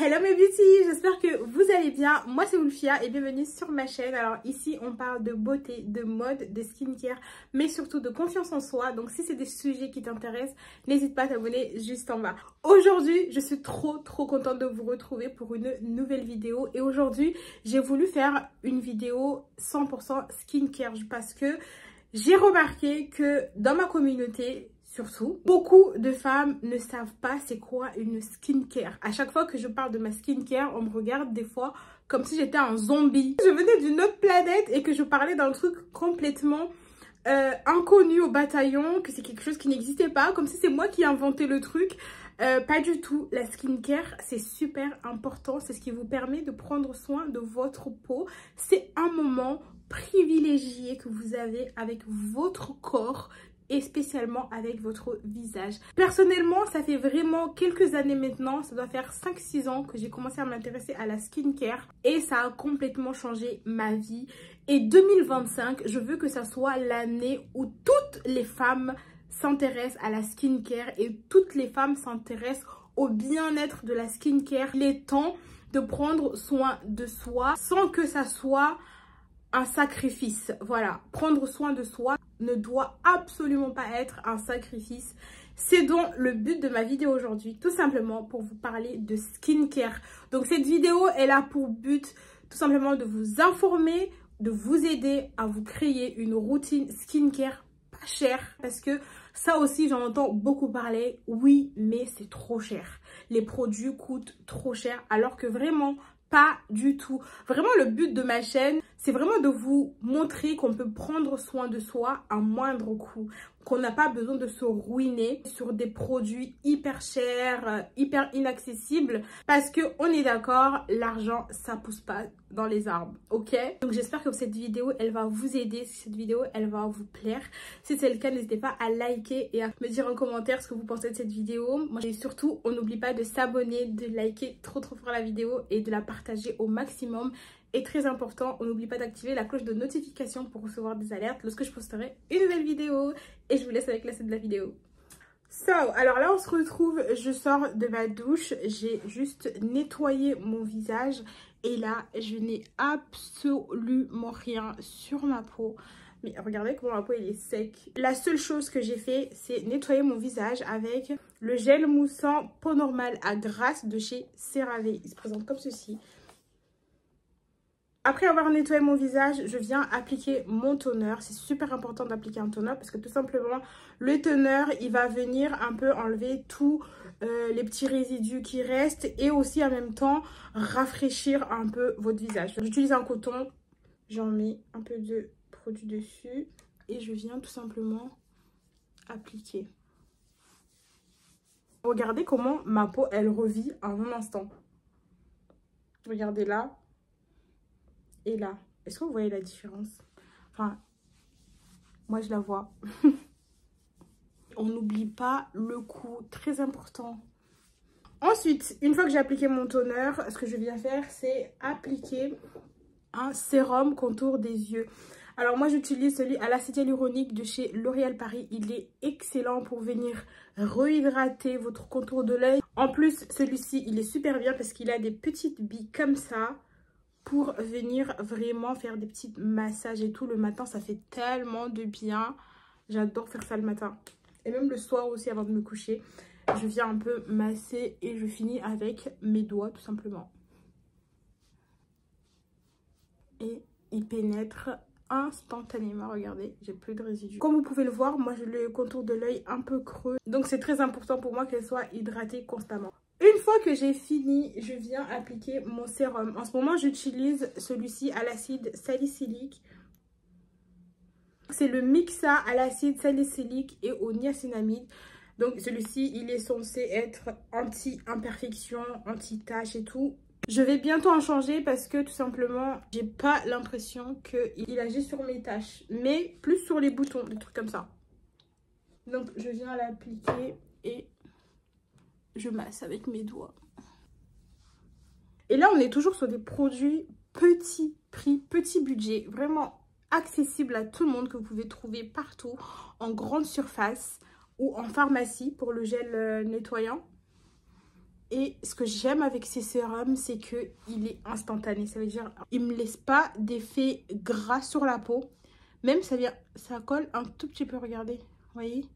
Hello mes beauties, j'espère que vous allez bien. Moi c'est Wulfia et bienvenue sur ma chaîne. Alors ici on parle de beauté, de mode, de skincare, mais surtout de confiance en soi. Donc si c'est des sujets qui t'intéressent, n'hésite pas à t'abonner juste en bas. Aujourd'hui je suis trop contente de vous retrouver pour une nouvelle vidéo. Et aujourd'hui j'ai voulu faire une vidéo 100% skincare parce que j'ai remarqué que dans ma communauté, surtout, beaucoup de femmes ne savent pas c'est quoi une skincare. À chaque fois que je parle de ma skincare, on me regarde des fois comme si j'étais un zombie. Je venais d'une autre planète et que je parlais d'un truc complètement inconnu au bataillon, que c'est quelque chose qui n'existait pas, comme si c'est moi qui ai inventé le truc. Pas du tout. La skincare, c'est super important. C'est ce qui vous permet de prendre soin de votre peau. C'est un moment privilégié que vous avez avec votre corps et spécialement avec votre visage. Personnellement, ça fait vraiment quelques années maintenant, ça doit faire 5-6 ans que j'ai commencé à m'intéresser à la skincare et ça a complètement changé ma vie. Et 2025, je veux que ça soit l'année où toutes les femmes s'intéressent à la skincare et toutes les femmes s'intéressent au bien-être de la skincare. Il est temps de prendre soin de soi sans que ça soit un sacrifice. Voilà, prendre soin de soi ne doit absolument pas être un sacrifice. C'est donc le but de ma vidéo aujourd'hui, tout simplement pour vous parler de skincare. Donc cette vidéo, elle a pour but tout simplement de vous informer, de vous aider à vous créer une routine skincare pas chère. Parce que ça aussi, j'en entends beaucoup parler. Oui, mais c'est trop cher. Les produits coûtent trop cher alors que vraiment pas du tout. Vraiment, le but de ma chaîne, c'est vraiment de vous montrer qu'on peut prendre soin de soi à moindre coût. Qu'on n'a pas besoin de se ruiner sur des produits hyper chers, hyper inaccessibles. Parce que on est d'accord, l'argent, ça pousse pas dans les arbres, ok? Donc j'espère que cette vidéo, elle va vous aider. Si cette vidéo, elle va vous plaire. Si c'est le cas, n'hésitez pas à liker et à me dire en commentaire ce que vous pensez de cette vidéo. Moi, et surtout, on n'oublie pas de s'abonner, de liker trop fort la vidéo et de la partager au maximum. Et très important, on n'oublie pas d'activer la cloche de notification pour recevoir des alertes lorsque je posterai une nouvelle vidéo. Et je vous laisse avec la suite de la vidéo. Alors là on se retrouve, je sors de ma douche, j'ai juste nettoyé mon visage et là je n'ai absolument rien sur ma peau. Mais regardez comment ma peau elle est sec. La seule chose que j'ai fait, c'est nettoyer mon visage avec le gel moussant peau normale à grasse de chez CeraVe. Il se présente comme ceci. Après avoir nettoyé mon visage, je viens appliquer mon toner. C'est super important d'appliquer un toner parce que tout simplement, le toner, il va venir un peu enlever tous les petits résidus qui restent et aussi en même temps rafraîchir un peu votre visage. J'utilise un coton, j'en mets un peu de produit dessus et je viens tout simplement appliquer. Regardez comment ma peau, elle revit en un instant. Regardez là. Et là, est-ce que vous voyez la différence? Enfin, moi je la vois. On n'oublie pas le coup, très important. Ensuite, une fois que j'ai appliqué mon toner, ce que je viens faire, c'est appliquer un sérum contour des yeux. Alors moi j'utilise celui à l'acide hyaluronique de chez L'Oréal Paris. Il est excellent pour venir rehydrater votre contour de l'œil. En plus, celui-ci, il est super bien parce qu'il a des petites billes comme ça. Pour venir vraiment faire des petits massages et tout le matin, ça fait tellement de bien. J'adore faire ça le matin et même le soir aussi avant de me coucher. Je viens un peu masser et je finis avec mes doigts tout simplement. Et il pénètre instantanément. Regardez, j'ai plus de résidus. Comme vous pouvez le voir, moi j'ai le contour de l'œil un peu creux, donc c'est très important pour moi qu'elle soit hydratée constamment. Une fois que j'ai fini, je viens appliquer mon sérum. En ce moment, j'utilise celui-ci à l'acide salicylique. C'est le Mixa à l'acide salicylique et au niacinamide. Donc celui-ci, il est censé être anti-imperfection, anti-tache et tout. Je vais bientôt en changer parce que tout simplement, j'ai pas l'impression qu'il agit sur mes taches. Mais plus sur les boutons, des trucs comme ça. Donc je viens l'appliquer et je masse avec mes doigts. Et là, on est toujours sur des produits petit prix, petit budget. Vraiment accessibles à tout le monde que vous pouvez trouver partout. En grande surface ou en pharmacie pour le gel nettoyant. Et ce que j'aime avec ces sérums, c'est qu'il est instantané. Ça veut dire il ne me laisse pas d'effet gras sur la peau. Même ça colle un tout petit peu, regardez. Vous voyez?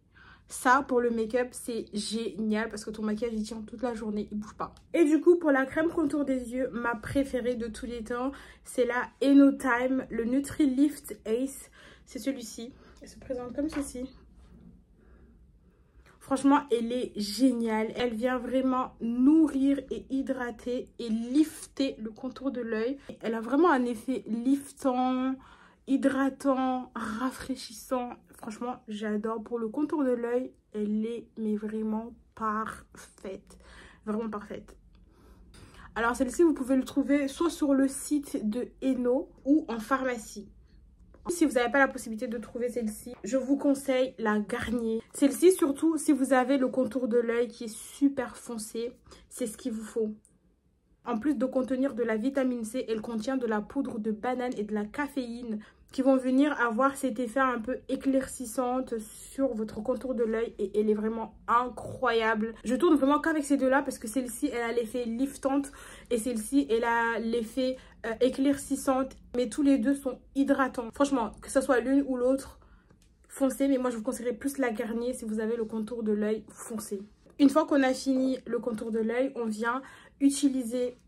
Ça, pour le make-up, c'est génial parce que ton maquillage, il tient toute la journée, il bouge pas. Et du coup, pour la crème contour des yeux, ma préférée de tous les temps, c'est la Enotime, le Nutri-Lift Ace. C'est celui-ci. Elle se présente comme ceci. Franchement, elle est géniale. Elle vient vraiment nourrir et hydrater et lifter le contour de l'œil. Elle a vraiment un effet liftant, hydratant, rafraîchissant. Franchement, j'adore. Pour le contour de l'œil, elle est mais vraiment parfaite. Vraiment parfaite. Alors, celle-ci, vous pouvez le trouver soit sur le site de Eno ou en pharmacie. Si vous n'avez pas la possibilité de trouver celle-ci, je vous conseille la Garnier. Celle-ci, surtout si vous avez le contour de l'œil qui est super foncé, c'est ce qu'il vous faut. En plus de contenir de la vitamine C, elle contient de la poudre de banane et de la caféine qui vont venir avoir cet effet un peu éclaircissante sur votre contour de l'œil et elle est vraiment incroyable. Je tourne vraiment qu'avec ces deux-là parce que celle-ci, elle a l'effet liftante et celle-ci, elle a l'effet éclaircissante. Mais tous les deux sont hydratants. Franchement, que ce soit l'une ou l'autre, foncez. Mais moi, je vous conseillerais plus la Garnier si vous avez le contour de l'œil foncé. Une fois qu'on a fini le contour de l'œil, on vient utiliser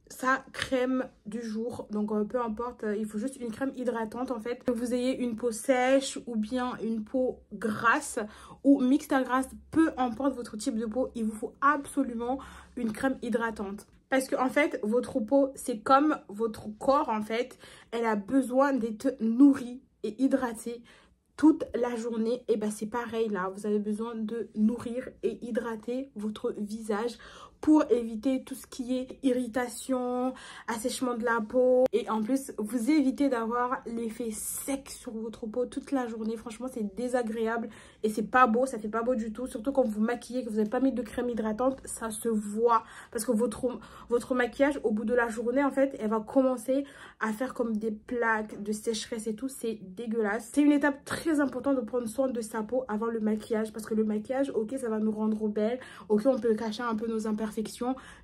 sa crème du jour. Donc peu importe, il faut juste une crème hydratante en fait. Que vous ayez une peau sèche ou bien une peau grasse ou mixte à grasse, peu importe votre type de peau, il vous faut absolument une crème hydratante. Parce que en fait, votre peau, c'est comme votre corps en fait. Elle a besoin d'être nourrie et hydratée toute la journée. Et ben c'est pareil là, vous avez besoin de nourrir et hydrater votre visage pour éviter tout ce qui est irritation, assèchement de la peau. Et en plus, vous évitez d'avoir l'effet sec sur votre peau toute la journée. Franchement, c'est désagréable et c'est pas beau, ça fait pas beau du tout. Surtout quand vous maquillez, que vous n'avez pas mis de crème hydratante, ça se voit. Parce que votre maquillage, au bout de la journée, en fait, elle va commencer à faire comme des plaques de sécheresse et tout. C'est dégueulasse. C'est une étape très importante de prendre soin de sa peau avant le maquillage. Parce que le maquillage, ok, ça va nous rendre belle. Ok, on peut cacher un peu nos imperfections.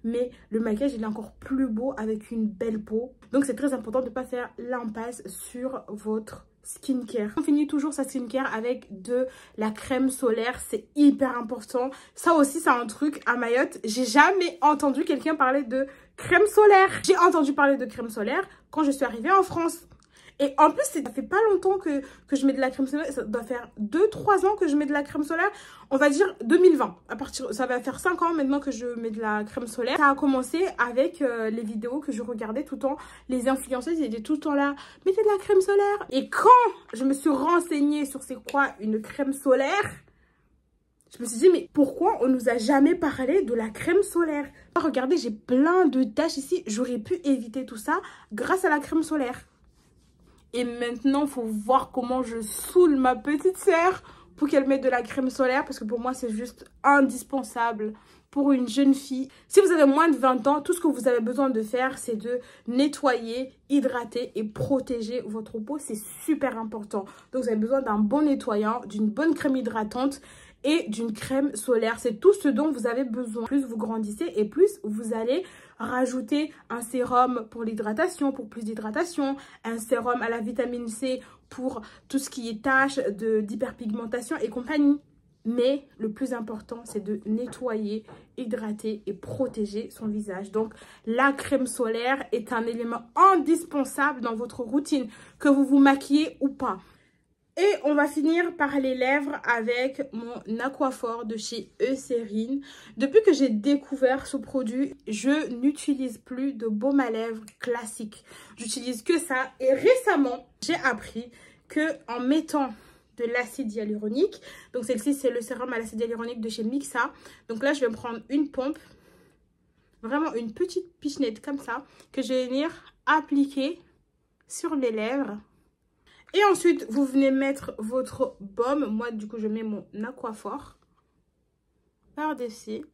Mais le maquillage, il est encore plus beau avec une belle peau. Donc, c'est très important de ne pas faire l'impasse sur votre skincare. On finit toujours sa skincare avec de la crème solaire. C'est hyper important. Ça aussi, c'est un truc à Mayotte. J'ai jamais entendu quelqu'un parler de crème solaire. J'ai entendu parler de crème solaire quand je suis arrivée en France. Et en plus, ça fait pas longtemps que je mets de la crème solaire. Ça doit faire 2-3 ans que je mets de la crème solaire. On va dire 2020. Ça va faire 5 ans maintenant que je mets de la crème solaire. Ça a commencé avec les vidéos que je regardais tout le temps. Les influenceuses, ils étaient tout le temps là. Mettez de la crème solaire. Et quand je me suis renseignée sur c'est quoi une crème solaire, je me suis dit, mais pourquoi on nous a jamais parlé de la crème solaire? Regardez, j'ai plein de taches ici. J'aurais pu éviter tout ça grâce à la crème solaire. Et maintenant, il faut voir comment je saoule ma petite sœur pour qu'elle mette de la crème solaire. Parce que pour moi, c'est juste indispensable pour une jeune fille. Si vous avez moins de 20 ans, tout ce que vous avez besoin de faire, c'est de nettoyer, hydrater et protéger votre peau. C'est super important. Donc, vous avez besoin d'un bon nettoyant, d'une bonne crème hydratante et d'une crème solaire. C'est tout ce dont vous avez besoin. Plus vous grandissez et plus vous allez rajouter un sérum pour l'hydratation, pour plus d'hydratation, un sérum à la vitamine C pour tout ce qui est taches d'hyperpigmentation et compagnie. Mais le plus important, c'est de nettoyer, hydrater et protéger son visage. Donc, la crème solaire est un élément indispensable dans votre routine, que vous vous maquillez ou pas. Et on va finir par les lèvres avec mon Aquaphor de chez Eucérine. Depuis que j'ai découvert ce produit, je n'utilise plus de baume à lèvres classique. J'utilise que ça. Et récemment, j'ai appris que en mettant de l'acide hyaluronique, donc celle-ci c'est le sérum à l'acide hyaluronique de chez Mixa. Donc là, je vais me prendre une pompe, vraiment une petite pichenette comme ça, que je vais venir appliquer sur les lèvres. Et ensuite, vous venez mettre votre baume. Moi, du coup, je mets mon Aquaphor par-dessus.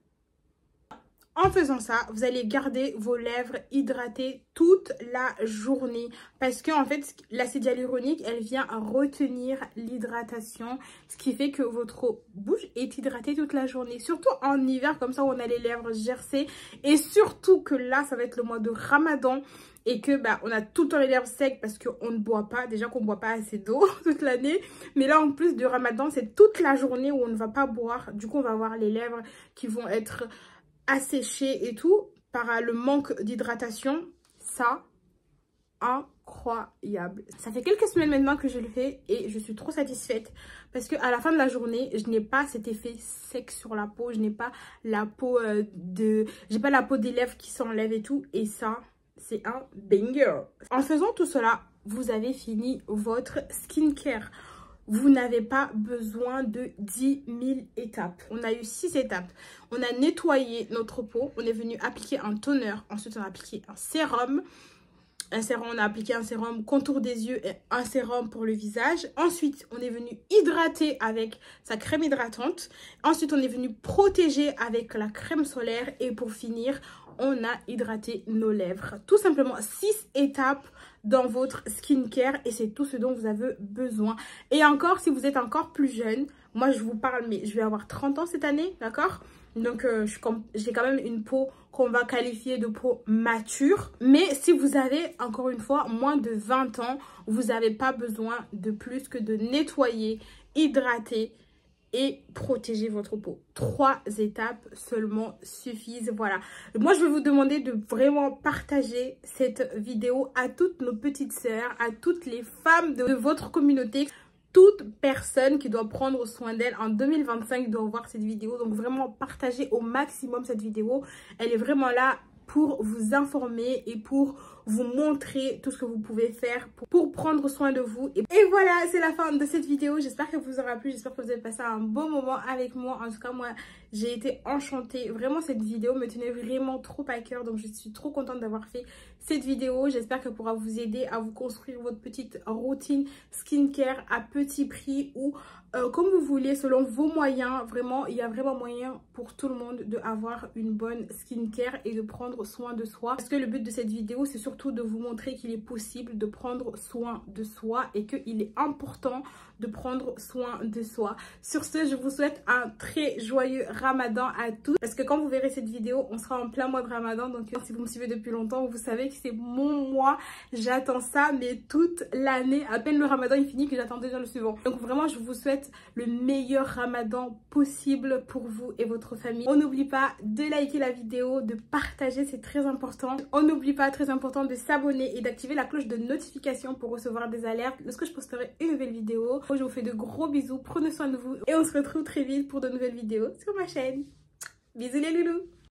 En faisant ça, vous allez garder vos lèvres hydratées toute la journée. Parce que en fait, l'acide hyaluronique, elle vient retenir l'hydratation. Ce qui fait que votre bouche est hydratée toute la journée. Surtout en hiver, comme ça, on a les lèvres gercées. Et surtout que là, ça va être le mois de Ramadan. Et que on a tout le temps les lèvres secs parce qu'on ne boit pas. Déjà qu'on ne boit pas assez d'eau toute l'année. Mais là, en plus du Ramadan, c'est toute la journée où on ne va pas boire. Du coup, on va avoir les lèvres qui vont être asséché et tout par le manque d'hydratation. Ça, incroyable. Ça fait quelques semaines maintenant que je le fais et je suis trop satisfaite parce que à la fin de la journée, je n'ai pas cet effet sec sur la peau, je n'ai pas la peau la peau des lèvres qui s'enlève et tout, et ça, c'est un banger. En faisant tout cela, vous avez fini votre skincare. Vous n'avez pas besoin de 10 000 étapes. On a eu 6 étapes. On a nettoyé notre peau. On est venu appliquer un toner. Ensuite, on a appliqué un sérum. On a appliqué un sérum contour des yeux et un sérum pour le visage. Ensuite, on est venu hydrater avec sa crème hydratante. Ensuite, on est venu protéger avec la crème solaire. Et pour finir, on a hydraté nos lèvres. Tout simplement 6 étapes dans votre skincare et c'est tout ce dont vous avez besoin. Et encore, si vous êtes encore plus jeune, moi je vous parle, mais je vais avoir 30 ans cette année, d'accord? Donc j'ai quand même une peau qu'on va qualifier de peau mature. Mais si vous avez, encore une fois, moins de 20 ans, vous n'avez pas besoin de plus que de nettoyer, hydrater et protéger votre peau. 3 étapes seulement suffisent. Voilà. Moi, je vais vous demander de vraiment partager cette vidéo à toutes nos petites sœurs, à toutes les femmes de votre communauté. Toute personne qui doit prendre soin d'elle en 2025 doit voir cette vidéo. Donc, vraiment, partagez au maximum cette vidéo. Elle est vraiment là pour vous informer et pour vous montrer tout ce que vous pouvez faire pour prendre soin de vous. Et voilà, c'est la fin de cette vidéo. J'espère qu'elle vous aura plu. J'espère que vous avez passé un bon moment avec moi. En tout cas, moi, j'ai été enchantée. Vraiment, cette vidéo me tenait vraiment trop à cœur. Donc, je suis trop contente d'avoir fait cette vidéo. J'espère qu'elle pourra vous aider à vous construire votre petite routine skincare à petit prix ou comme vous voulez, selon vos moyens. Vraiment, il y a vraiment moyen pour tout le monde d'avoir une bonne skincare et de prendre soin de soi. Parce que le but de cette vidéo, c'est surtout de vous montrer qu'il est possible de prendre soin de soi et qu'il est important de prendre soin de soi. Sur ce, je vous souhaite un très joyeux Ramadan à tous. Parce que quand vous verrez cette vidéo, on sera en plein mois de Ramadan. Donc si vous me suivez depuis longtemps, vous savez que c'est mon mois. J'attends ça, mais toute l'année. À peine le Ramadan est fini que j'attends déjà le suivant. Donc vraiment, je vous souhaite le meilleur Ramadan possible pour vous et votre famille. On n'oublie pas de liker la vidéo, de partager, c'est très important. On n'oublie pas, très important, de s'abonner et d'activer la cloche de notification pour recevoir des alertes lorsque je posterai une nouvelle vidéo. Je vous fais de gros bisous, prenez soin de vous et on se retrouve très vite pour de nouvelles vidéos sur ma chaîne. Bisous les loulous!